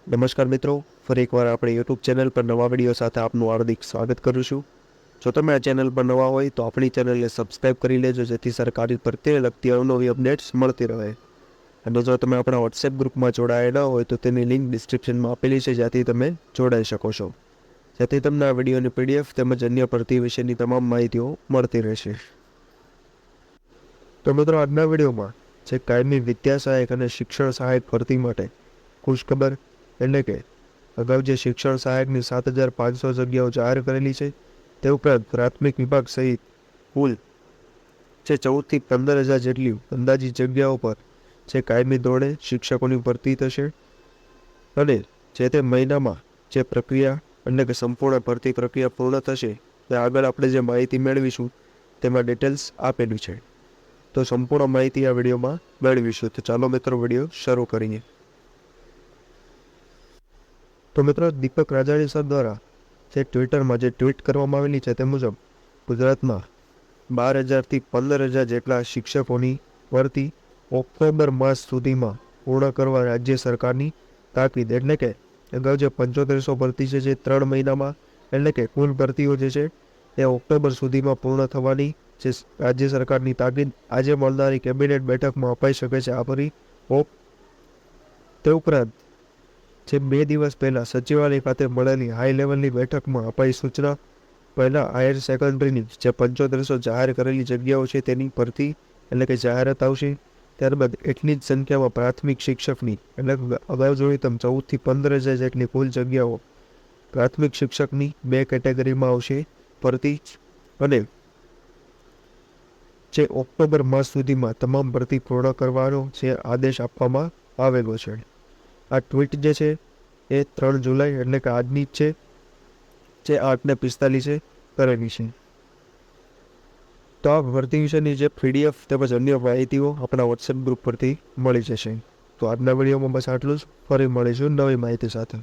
નમસ્કાર મિત્રો, ફરી એકવાર આપણે યુટ્યુબ ચેનલ પર નવા વિડીયો સાથે આપનું હાર્દિક સ્વાગત કરું છું. જો તમે આ ચેનલ પર નવા હોય તો આપણી ચેનલને સબસ્ક્રાઈબ કરી લેજો, જેથી સરકારી ભરતીને લગતી અવનવી અપડેટ્સ મળતી રહે. અને જો તમે આપણા વોટ્સએપ ગ્રુપમાં જોડાયેલા હોય તો તેની લિંક ડિસ્ક્રિપ્શનમાં આપેલી છે, જ્યાંથી તમે જોડાઈ શકો છો, જેથી તમને આ વિડીયોની PDF તેમજ અન્ય ભરતી વિશેની તમામ માહિતીઓ મળતી રહેશે. તો મિત્રો, આજના વિડીયોમાં જે કાયમી વિદ્યા સહાયક અને શિક્ષણ સહાયક ભરતી માટે ખુશખબર એટલે કે અગાઉ જે શિક્ષણ સહાયકની 7,500 જગ્યાઓ જાહેર કરેલી છે, તે ઉપરાંત પ્રાથમિક વિભાગ સહિત કુલ જે 14,000 થી 15,000 જેટલી અંદાજિત જગ્યાઓ પર જે કાયમી ધોરણે શિક્ષકોની ભરતી થશે. અને જે તે મહિનામાં જે પ્રક્રિયા એટલે કે સંપૂર્ણ ભરતી પ્રક્રિયા પૂર્ણ થશે, તે આગળ આપણે જે માહિતી મેળવીશું તેમાં ડિટેલ્સ આપેલી છે. તો સંપૂર્ણ માહિતી આ વિડીયોમાં મેળવીશું. તો ચાલો મિત્રો, વિડીયો શરૂ કરીએ. તો મિત્રો, દીપક રાજાણી સર દ્વારા જે ટ્વિટરમાં જે ટ્વીટ કરવામાં આવેલી છે તે મુજબ ગુજરાતમાં 12,000 થી 15,000 જેટલા શિક્ષકોની ભરતી ઓક્ટોબર માસ સુધીમાં પૂર્ણ કરવા રાજ્ય સરકારની તાકીદ. એટલે કે અગાઉ જે 7500 ભરતી છે, જે 3 મહિનામાં એટલે કે કુલ ભરતીઓ જે છે એ ઓક્ટોબર સુધીમાં પૂર્ણ થવાની જે રાજ્ય સરકારની તાકીદ આજે મળનારી કેબિનેટ બેઠકમાં અપાઈ શકે છે. આ ફરી તે ઉપરાંત જે 2 દિવસ પહેલાં સચિવાલય ખાતે મળેલી હાઈ લેવલની બેઠકમાં અપાઈ સૂચના પહેલાં હાયર સેકન્ડરીની જે 7500 જાહેર કરેલી જગ્યાઓ છે તેની ભરતી એટલે કે જાહેરાત આવશે. ત્યારબાદ એટલી જ સંખ્યામાં પ્રાથમિક શિક્ષકની એટલે અગાઉ જોઈએ તેમ 14,000 થી 15,000 જેટલી કુલ જગ્યાઓ પ્રાથમિક શિક્ષકની 2 કેટેગરીમાં આવશે ભરતી. અને જે ઓક્ટોબર માસ સુધીમાં તમામ ભરતી પૂર્ણ કરવાનો જે આદેશ આપવામાં આવેલો છે. આ ટ્વીટ જે છે એ 3 જુલાઈ એટલે કે આજની જ છે, જે 8:45 કરેલી છે. તો આ ભરતી વિશેની જે PDF તેમજ અન્ય માહિતીઓ આપણા વોટ્સએપ ગ્રુપ પરથી મળી જશે. તો આજના વિડીયોમાં બસ આટલું જ. ફરી મળીશું નવી માહિતી સાથે.